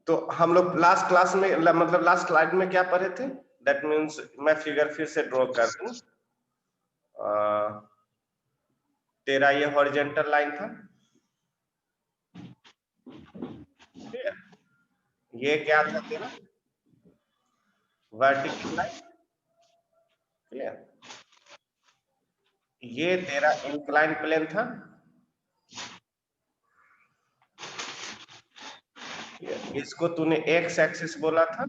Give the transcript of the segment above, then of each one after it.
तो हम लोग लास्ट क्लास में मतलब लास्ट स्लाइड में क्या पढ़े थे? दैट मीन्स मैं फिगर फिर से ड्रॉ कर दूं। तेरा ये हॉरिजेंटल लाइन था, ये क्या था तेरा? Vertical line. क्लियर? ये तेरा इंक्लाइन प्लेन था। इसको तूने एक्स एक्सिस बोला था,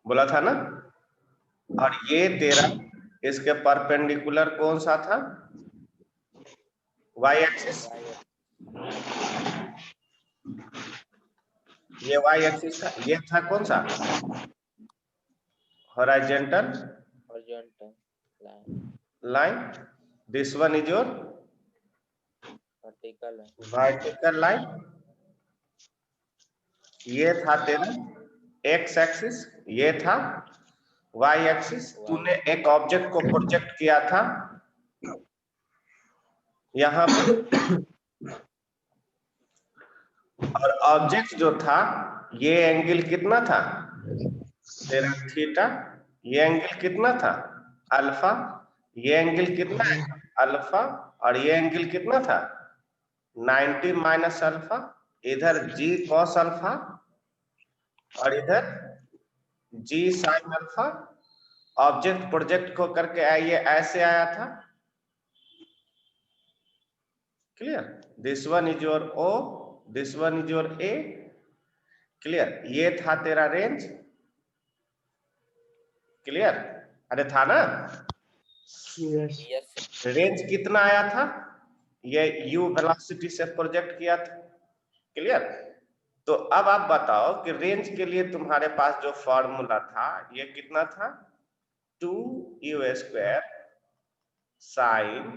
बोला था ना? और ये तेरा इसके परपेंडिकुलर कौन सा था? Y axis. ये वाई एक्सिस था, ये था कौन सा? Horizontal line. This one is your vertical line. ये था तेरा एक्स एक्सिस, ये था वाई एक्सिस। तूने एक ऑब्जेक्ट को प्रोजेक्ट किया था यहां पर, और ऑब्जेक्ट जो था ये एंगल कितना था तेरा? थीटा। ये एंगल कितना था? अल्फा। ये एंगल कितना है? अल्फा। और ये एंगल कितना था? 90 माइनस अल्फा। इधर जी कॉस अल्फा और इधर g sine alpha. Object project को करके आइए ऐसे आया था। Clear? This one is your O, this one is your A. Clear? ये था तेरा रेंज। क्लियर? अरे था ना? रेंज कितना आया था? ये u वेलोसिटी से प्रोजेक्ट किया था। क्लियर? तो अब आप बताओ कि रेंज के लिए तुम्हारे पास जो फॉर्मूला था ये कितना था? 2u² sign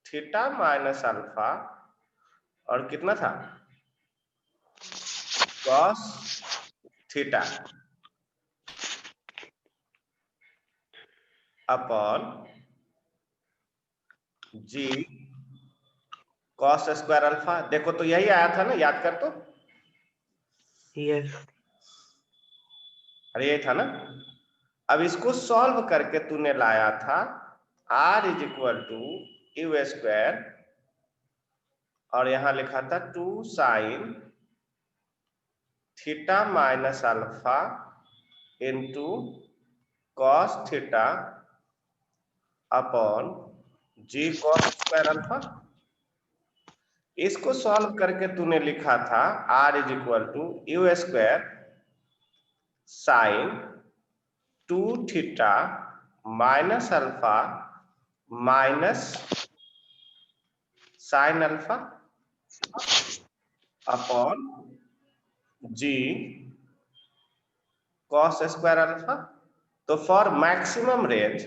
theta minus alpha, और कितना था? Cos theta upon g cos square alpha. देखो तो यही आया था ना, याद कर तो। यस। अरे यही था ना? अब इसको सॉल्व करके तूने लाया था r is equal to u², और यहां लिखा था 2 sine theta minus alpha into cos theta upon g cos square alpha. इसको सॉल्व करके तूने लिखा था r is equal to u² sine 2 theta minus alpha minus sine alpha upon g cos square alpha. तो फॉर मैक्सिमम रेंज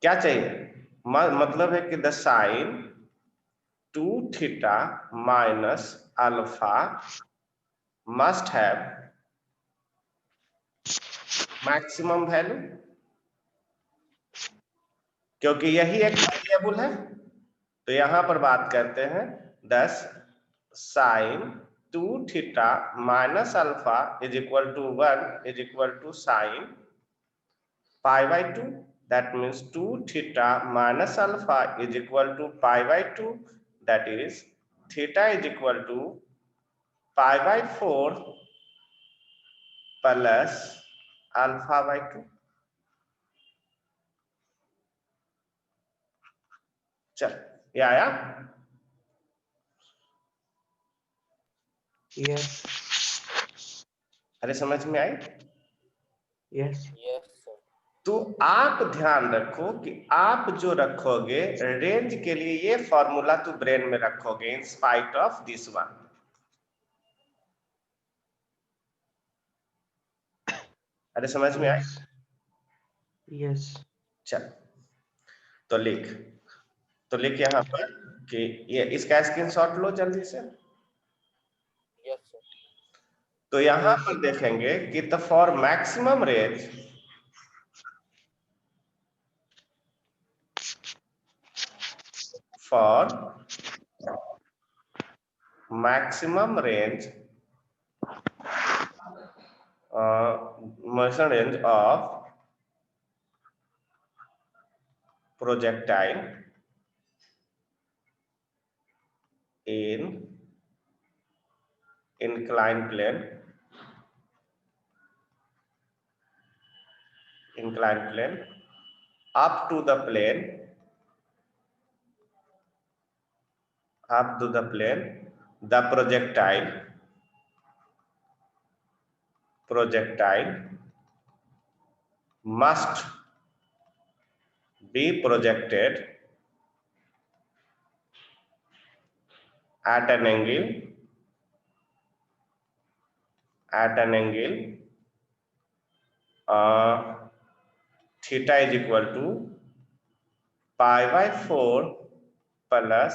क्या चाहिए? मतलब है कि the sine 2 theta minus alpha must have maximum value, क्योंकि यही एक वेरिएबल है। तो यहां पर बात करते हैं 10 sine 2 theta minus alpha is equal to 1 is equal to sine pi by 2। That means 2 theta minus alpha is equal to pi by 2। That is theta is equal to pi by 4 plus alpha by 2। चल ये आया? Yes. अरे समझ में आई? Yes. तो आप ध्यान रखो कि आप जो रखोगे रेंज के लिए ये फॉर्मूला तो ब्रेन में रखोगे in spite of this one. अरे समझ में आई? यस। चल तो लिख यहां पर कि ये इसका स्क्रीनशॉट लो जल्दी से। तो यहां पर देखेंगे कि the for maximum range for maximum range maximum range of projectile in inclined plane up to the plane the projectile must be projected at an angle theta is equal to pi by 4 plus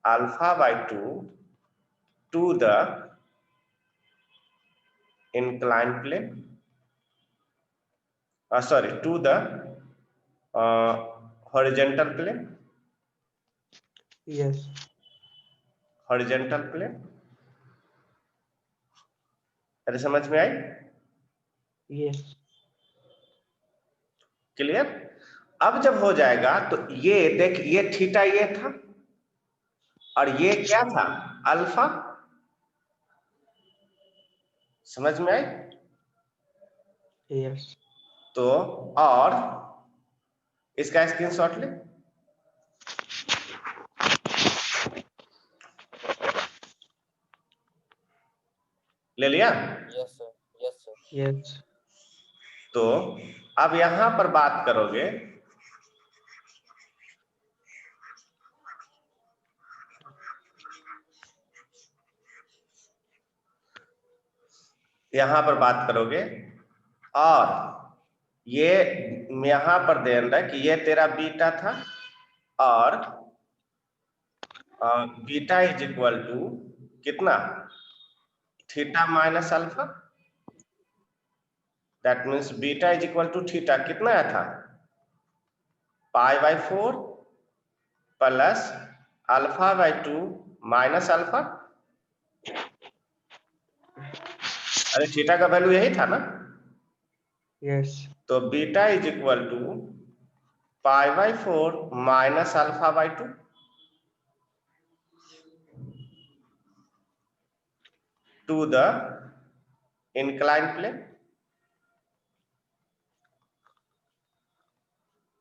alpha by 2 to the inclined plane to the horizontal plane Yes. अरे समझ में आई? Yes. Clear? अब जब हो जाएगा तो ये देख, ये थीटा ये था और ये क्या था? अल्फा। समझ में आई? Yes. तो और इसका स्क्रीनशॉट ले लिया? Yes sir, yes sir. Yes. तो अब यहां पर बात करोगे, और ये यहां पर ध्यान रहा कि ये तेरा बीटा था और बीटा इज इक्वल टू कितना? Theta minus alpha. That means beta is equal to theta कितना आया था? Pi by 4 plus alpha by 2 minus alpha. अरे थीटा का वैल्यू यही था ना? Yes. तो beta is equal to pi by 4 minus alpha by 2 to the inclined plane।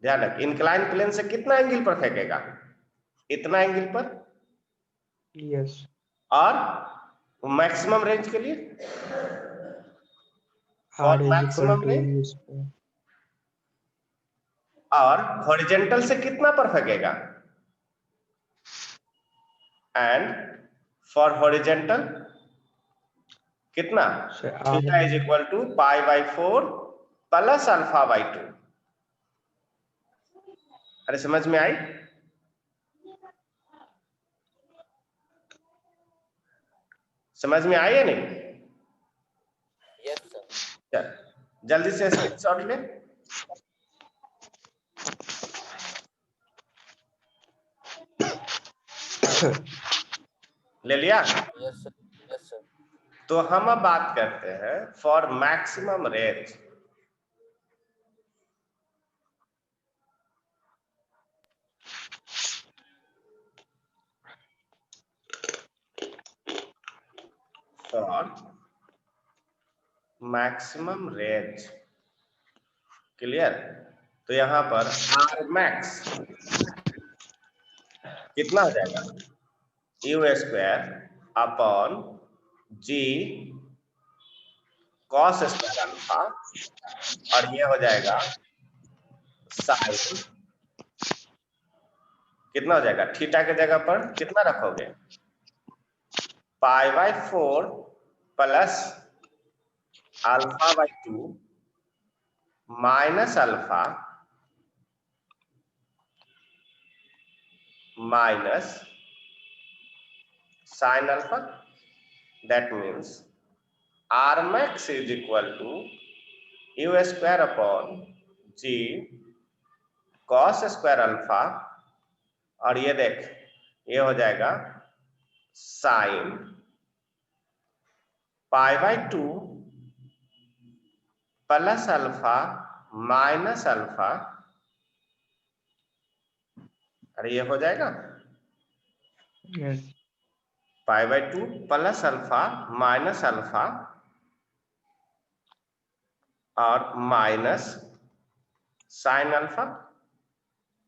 ध्यान रख, inclined plane से कितना एंगल पर फेंकेगा? इतना एंगल पर। Yes. और मैक्सिमम रेंज के लिए R is equal maximum to range, U square. और हॉरिजॉन्टल से कितना पर फेंकेगा? एंड फॉर हॉरिजॉन्टल कितना? So theta is equal to pi by 4 plus alpha by 2। अरे समझ में आई? समझ में आई या नहीं? Yes sir. चल जल्दी से स्क्रीनशॉट ले लिया? Yes sir, yes sir. तो हम अब बात करते हैं for maximum range. For maximum range, clear? तो यहां पर आर मैक्स कितना हो जाएगा? You square upon g cos square alpha, और ये हो जाएगा साइन, कितना हो जाएगा? थीटा के जगह पर कितना रखोगे? Pi by 4 plus alpha by 2 minus alpha minus sine alpha. That means R max is equal to you square upon g cos square alpha और ये देख ये हो जाएगा sine π/2 plus alpha minus alpha, अरे ये हो जाएगा Yes. π/2 plus alpha minus alpha और माइनस साइन अल्फा।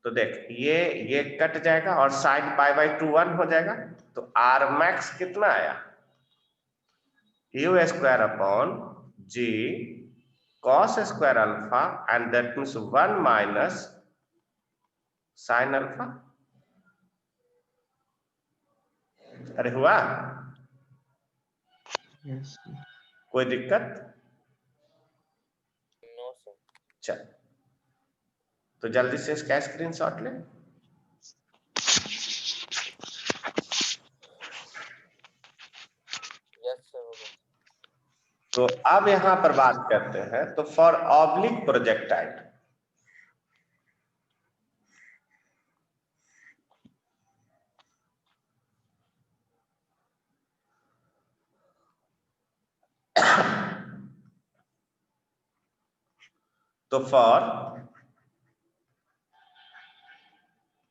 तो देख ये कट जाएगा और साइन π/2 1 हो जाएगा। तो आर मैक्स कितना आया, U square upon g cos square alpha and that means 1 minus sine alpha. अरे हुआ, Yes. कोई दिक्कत? No, sir. चल तो जल्दी से इसका स्क्रीनशॉट ले। Yes, sir. होगा। तो अब यहां पर बात करते हैं तो फॉर ऑब्लिक प्रोजेक्टाइल, तो for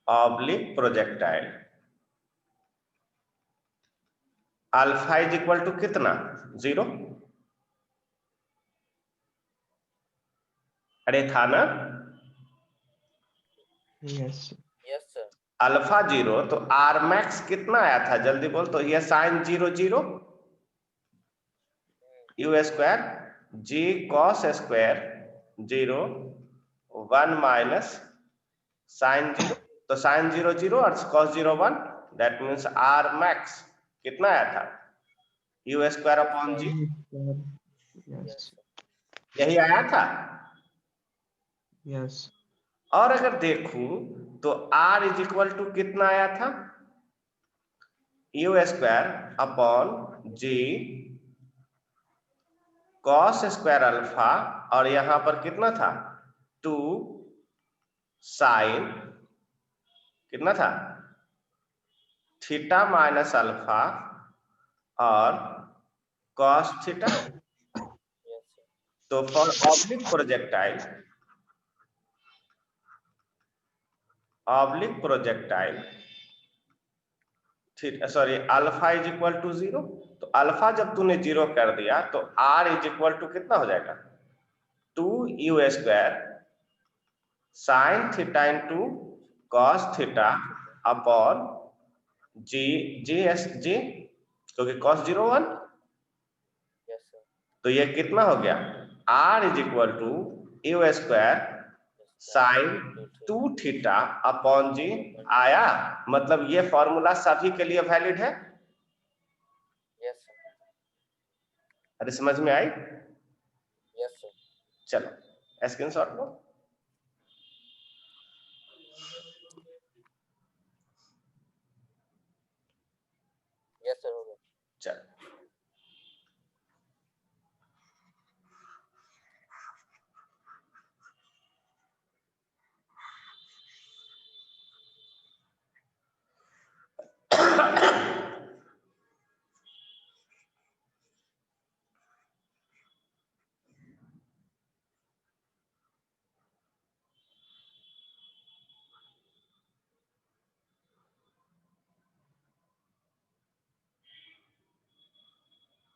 oblique projectile alpha is equal to कितना, 0। अरे था ना, Yes. Yes, sir. अल्फा 0 तो आर मैक्स कितना आया था जल्दी बोल। तो ये sine 0 0 U square g cos square 0 1 minus sine 0। तो साइन 0 0 और cos 0 1, that means R max कितना आया था, U square upon g, Yes. Yes, sir. यही आया था। Yes. और अगर देखूं तो आर इज इक्वल टू कितना आया था, U square upon g cos square alpha और यहां पर कितना था 2 साइन कितना था थीटा माइनस अल्फा और कॉस थीटा। Yes, sir. तो for oblique projectile sorry alpha is equal to 0। तो अल्फा जब तूने 0 कर दिया तो आर इज इक्वल टू कितना हो जाएगा 2 U square sine theta into cos theta upon g g S g, क्योंकि कॉस 0 1। Yes, sir. तो ये कितना हो गया R is equal to you square Yes, sir. Sine 2 theta upon g आया। मतलब ये फॉर्मूला सभी के लिए वैलिड है। Yes, sir. अरे समझ में आई? Yes, sir. चलो स्क्रीनशॉट लो। Yes, sir. होगा। चलो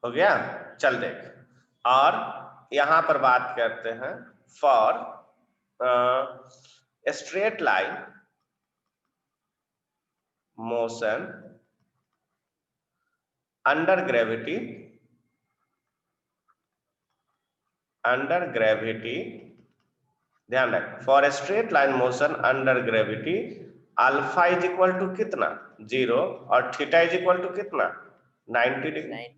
हो गया। चल देख, और यहां पर बात करते हैं for straight line motion under gravity ध्यान रख, for straight line motion under gravity alpha is equal to कितना 0 और थीटा इज इक्वल टू कितना 90 डिग्री। 90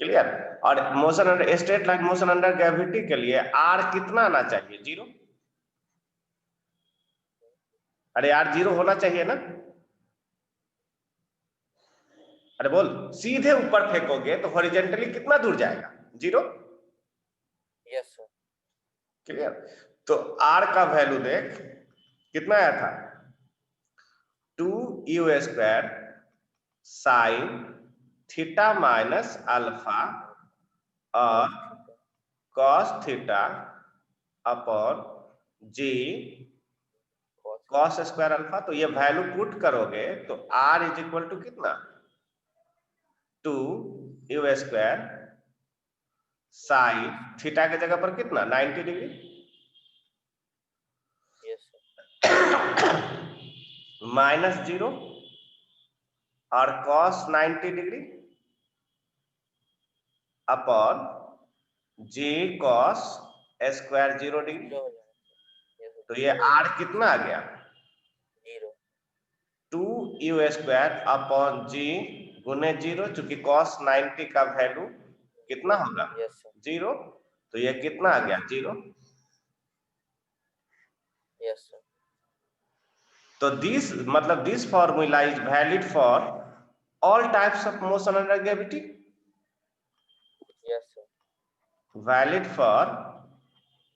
क्लियर? और motion under straight line motion under gravity के लिए आर कितना आना चाहिए 0। अरे यार 0 होना चाहिए ना। अरे बोल, सीधे ऊपर फेंकोगे तो हॉरिजॉन्टली कितना दूर जाएगा 0। Yes, sir. क्लियर? तो आर का वैल्यू देख कितना आया था 2u² sign theta minus alpha और cos theta upon g cos square alpha. तो ये वैल्यू पुट करोगे तो r इज इक्वल टू कितना 2u² साइन थीटा के जगह पर कितना 90 डिग्री Yes, sir. माइनस 0 और cos 90 degree upon g cos square 0 degree. Zero हो जाएगा। Yes, sir. तो ये r कितना आ गया 0. 2u² अपॉन जी गुने 0, चूंकि cos 90 का वैल्यू कितना होगा Yes, sir. 0, तो ये कितना आ गया 0। Yes, sir. तो दिस मतलब this formula is valid for all types of motion under gravity, Yes, sir. valid for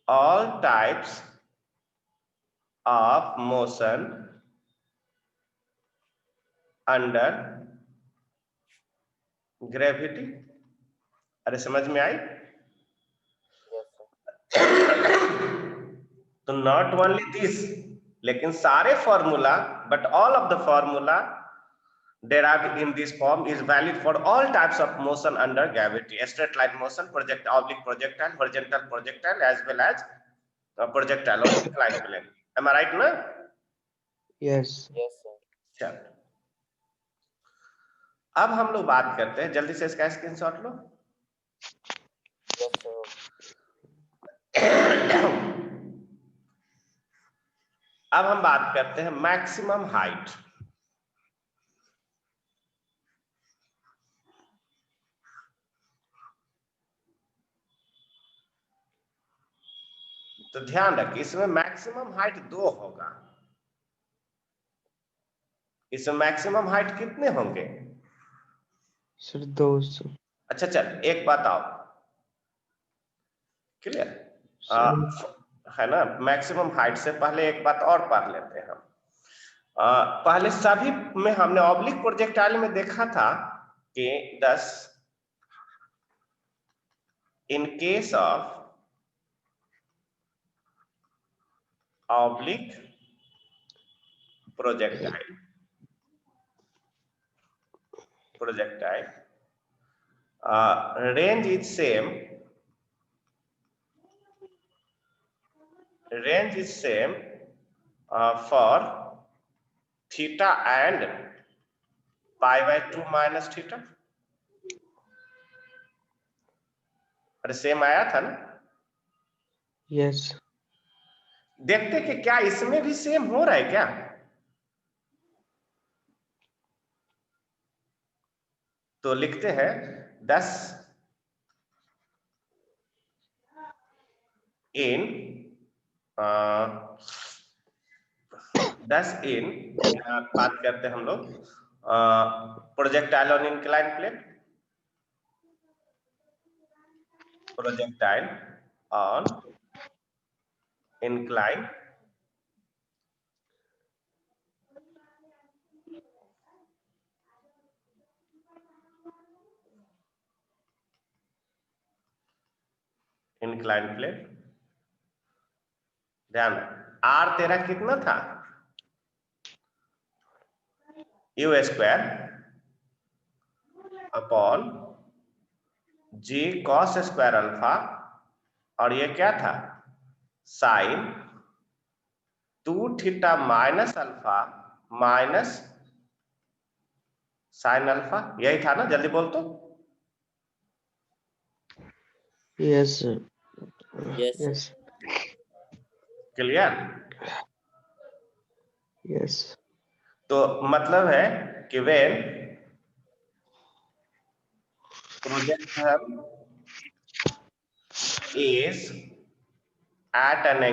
all types of motion under gravity। अरे समझ में आई? Yes, sir. तो नॉट ओनली दिस, लेकिन सारे formula but all of the formula derived in this form is valid for all types of motion under gravity: straight line motion, projectile, oblique projectile, horizontal projectile, as well as projectile on inclined plane। am I right ना? Yes. Yes, sir. चलो अब हम लोग बात करते हैं, जल्दी से इसका स्क्रीनशॉट लो। Yes, sir. अब हम बात करते हैं मैक्सिमम हाइट। तो ध्यान रखिए, इसमें मैक्सिमम हाइट 2 होगा। इसमें मैक्सिमम हाइट कितने होंगे? सर 200। अच्छा चल एक बात आओ, क्लियर है ना? मैक्सिमम हाइट से पहले एक बात और पढ़ लेते हैं हम। पहले सभी में हमने ऑब्लिक प्रोजेक्टाइल में देखा था कि 10 in case of oblique projectile range is same for theta and pi/2 minus theta। अरे सेम आया था ना? यस। देखते कि क्या इसमें भी सेम हो रहा है क्या? तो लिखते हैं 10 इन 10 इन बात करते हैं हम लोग projectile on incline plane, projectile on incline plane. ध्यान r तेरा कितना था u² upon g cos square alpha, और ये क्या था sine 2 theta minus alpha minus sine alpha. यही था ना? जल्दी बोल तो। Yes sir. Yes, sir. Yes. Clear? Yes. तो मतलब है कि when projector is at an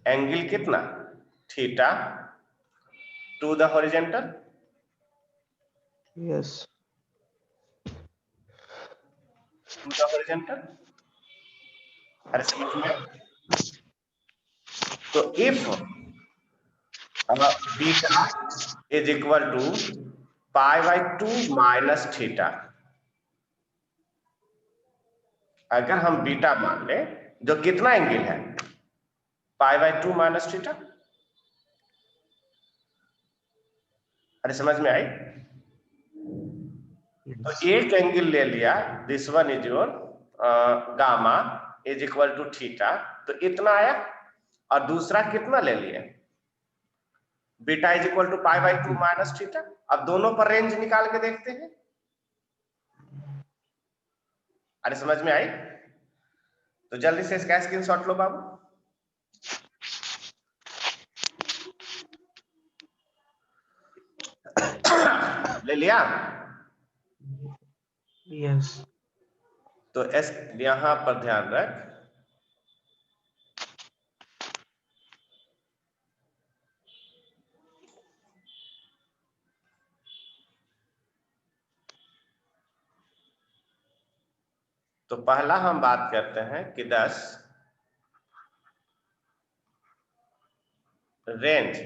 angle कितना theta to the horizontal. Yes. To the horizontal. अरे समझ में? तो if beta is equal to π/2 minus theta. अगर हम बीटा मान ले जो कितना एंगल है, π/2 माइनस थीटा। अरे समझ में आई? तो Yes. एक एंगल ले लिया, this one is your gamma is equal to theta, तो इतना आया। और दूसरा कितना ले लिए, beta is equal to π/2 minus theta. अब दोनों पर रेंज निकाल के देखते हैं। अरे समझ में आई? तो जल्दी से इसका स्क्रीनशॉट लो बाबू। ले लिया? Yes. तो एस यहां पर ध्यान रख, तो पहला हम बात करते हैं कि 10 range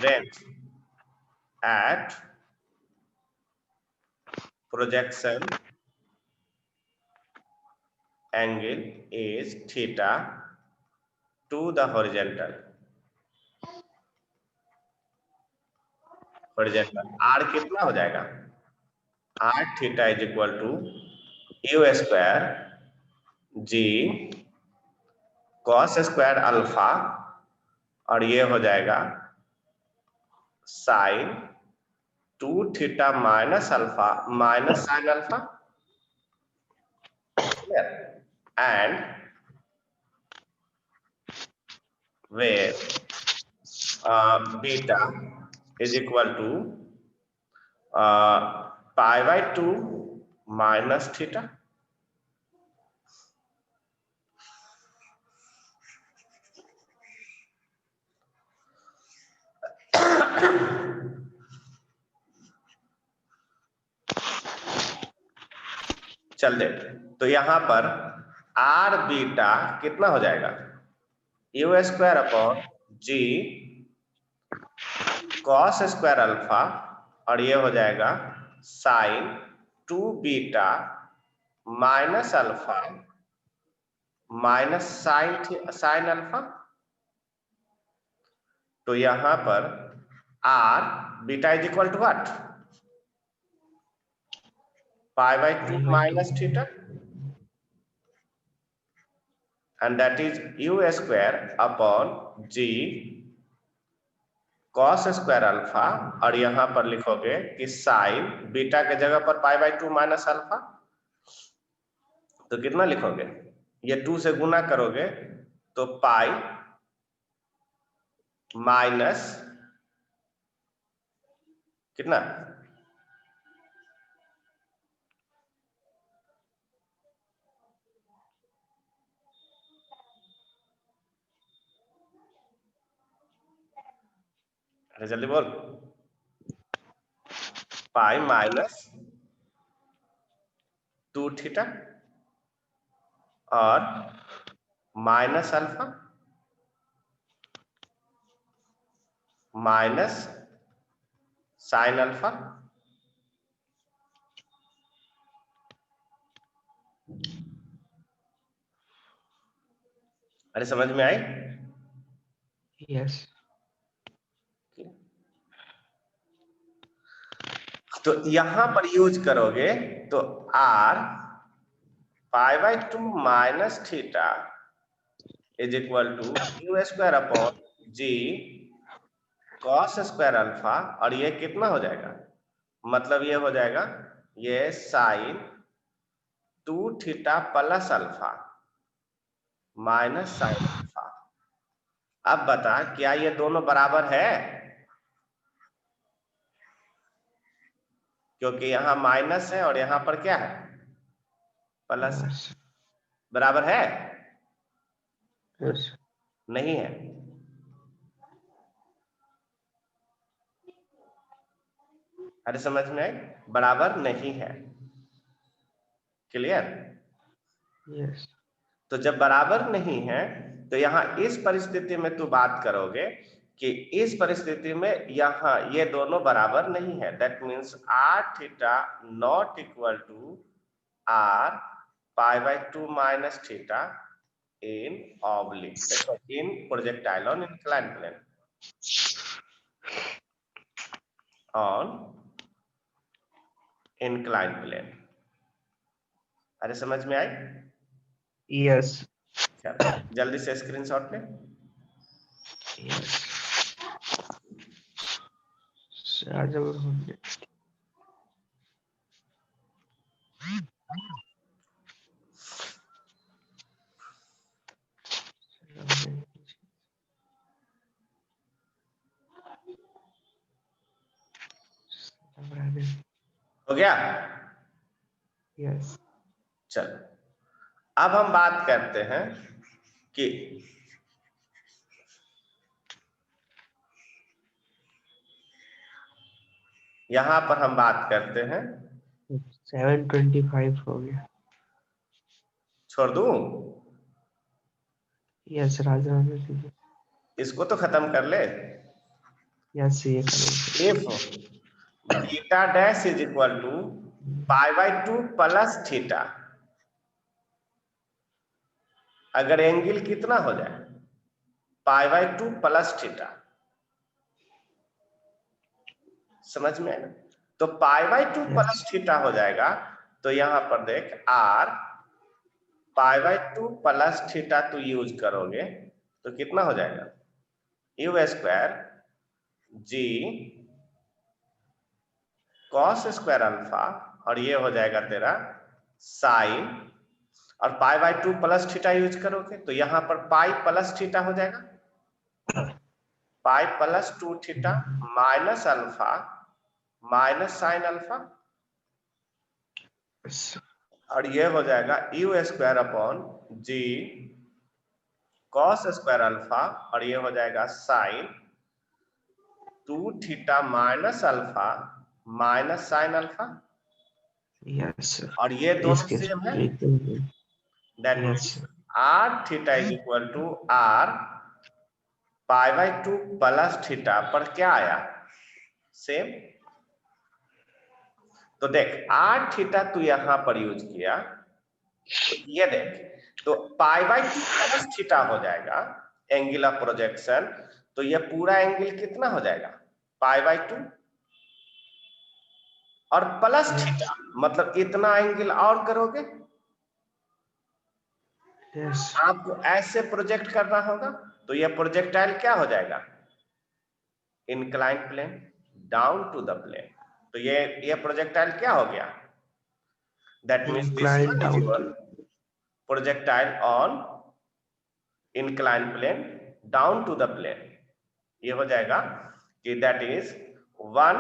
range at projection angle is theta to the horizontal r कितना हो जाएगा, r theta is equal to you square g cos square alpha, और ये हो जाएगा sine 2 theta minus alpha minus sine alpha, and where beta is equal to π/2 minus theta। चल दे, तो यहां पर आर बीटा कितना हो जाएगा, you square upon g cos square alpha, और ये हो जाएगा sine 2 beta minus alpha minus sine alpha. तो यहां पर r beta is equal to what, π/2 minus theta, and that is u square upon g cos square alpha, और यहां पर लिखोगे कि साइन बीटा के जगह पर π/2 माइनस अल्फा, तो कितना लिखोगे, ये 2 से गुना करोगे तो पाई माइनस कितना, अरे जल्दी बोल, पाई माइनस 2 थीटा और minus alpha minus sine alpha. अरे समझ में आई? Yes. तो यहां पर यूज करोगे तो r π/2 minus theta is equal to you square upon g cos square alpha, और ये कितना हो जाएगा, मतलब ये हो जाएगा ये sine 2 theta plus alpha minus sine alpha. अब बता क्या ये दोनों बराबर है, क्योंकि यहां माइनस है और यहां पर क्या है, प्लस है। Yes. बराबर है? Yes. नहीं है। अरे समझ में आई? बराबर नहीं है। क्लियर? Yes. तो जब बराबर नहीं है तो यहाँ इस परिस्थिति में तू बात करोगे कि इस परिस्थिति में यहाँ ये दोनों बराबर नहीं है, that means r theta not equal to r pi by 2 minus theta in oblique, in projectile on incline plane, on incline plane. अरे समझ में आई? Yes. चलो जल्दी से स्क्रीनशॉट ले। Yes. Charger हो गया। हो गया? Yes. चलो अब हम बात करते हैं कि यहां पर हम बात करते हैं, 725 हो गया। छोड़ दूं Yes, राजा रहने दीजिए। इसको तो खत्म कर ले। Yes, ये करेंगे। If theta dash is equal to pi by 2 plus theta, अगर एंगल कितना हो जाए, पाई बाय 2 प्लस थीटा, समझ में आया? तो पाई बाय 2 प्लस थीटा हो जाएगा, तो यहां पर देख R pi by 2 plus theta तू यूज करोगे तो कितना हो जाएगा, you square g cos square alpha, और ये हो जाएगा तेरा साइन, और pi by 2 plus theta use करोगे तो यहां पर पाई प्लस थीटा हो जाएगा, pi plus 2 theta minus alpha minus sine alpha, और ये हो जाएगा you square upon g cos square alpha, और ये हो जाएगा sine 2 theta minus alpha minus sine alpha, Yes, sir. और ये दोनों इसके सेम है, बिल्कुल। That Yes, means sir. r theta is equal to r pi by 2 plus theta पर क्या आया, सेम। तो देख r थीटा तू यहां पर यूज किया, तो ये देख तो पाई बाय 2 प्लस थीटा हो जाएगा एंगल ऑफ प्रोजेक्शन, तो ये पूरा एंगल कितना हो जाएगा, पाई बाय 2, और प्लस थीटा मतलब इतना एंगल और करोगे, Yes. आपको ऐसे प्रोजेक्ट करना होगा, तो ये प्रोजेक्टाइल क्या हो जाएगा, incline plane down to the plane, तो ये प्रोजेक्टाइल क्या हो गया, that means this Inclined one is down your to- projectile on incline plane down to the plane, ये हो जाएगा कि दैट इज 1,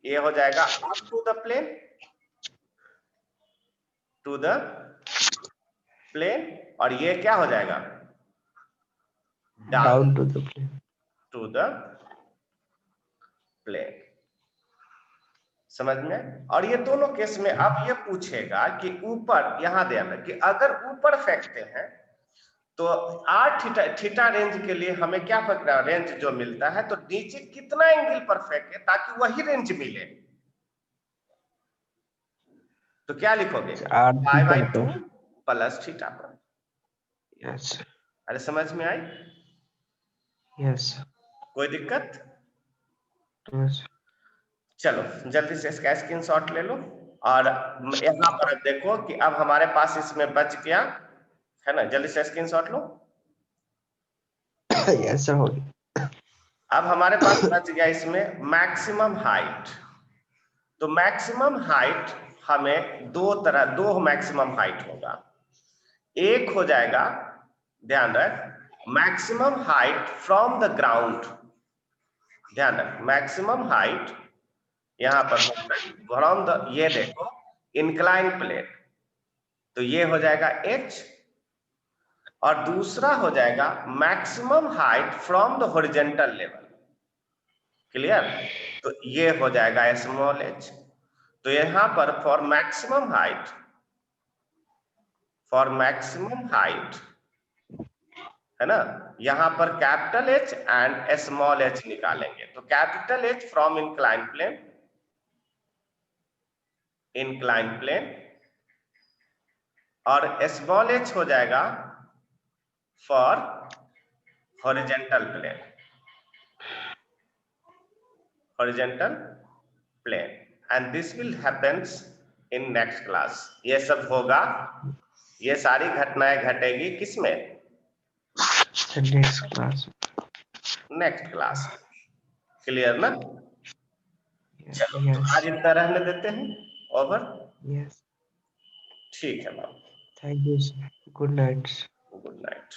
ये हो जाएगा up to the plane, to the plane, और ये क्या हो जाएगा, down to the plane. To the plane, समझ में? और ये दोनों केस में अब ये पूछेगा कि ऊपर, यहां ध्यान रख कि अगर ऊपर फेंकते हैं तो आर थीटा रेंज के लिए हमें क्या फेंकना, रेंज जो मिलता है, तो नीचे कितना एंगल पर फेंके ताकि वही रेंज मिले, तो क्या लिखोगे, R पाई बाय theta 2 पर। प्लस थीटा पर। Yes. अरे समझ में आई? Yes. कोई दिक्कत? Yes. चलो जल्दी से इसका स्क्रीनशॉट ले लो, और यहाँ पर अब देखो कि अब हमारे पास इसमें बच गया है ना, जल्दी से स्क्रीनशॉट लो। Yes, sir. हो गया। अब हमारे पास बच गया इसमें मैक्सिमम हाइट, तो मैक्सिमम हाइट हमें दो मैक्सिमम हाइट होगा, एक हो जाएगा, ध्यान रख, maximum height from the ground, ध्यान रख मैक्सिमम हाइट यहां पर फ्रॉम द, ये देखो इंक्लाइन प्लेन, तो ये हो जाएगा h, और दूसरा हो जाएगा maximum height from the horizontal level, clear? तो ये हो जाएगा स्मॉल h, तो यहां पर for maximum height for maximum height, है ना। यहां पर capital H and small h निकालेंगे। तो capital H from incline plane और स्मॉल h हो जाएगा for horizontal plane and this will happens in next class. ये सब होगा, ये सारी घटनाएं घटेगी किसमें? Next class. Next class. Clear ना? चलो तो यस आज इतना रहने देते हैं। ओवर। यस, ठीक है ma'am, thank you sir, good night. Good night.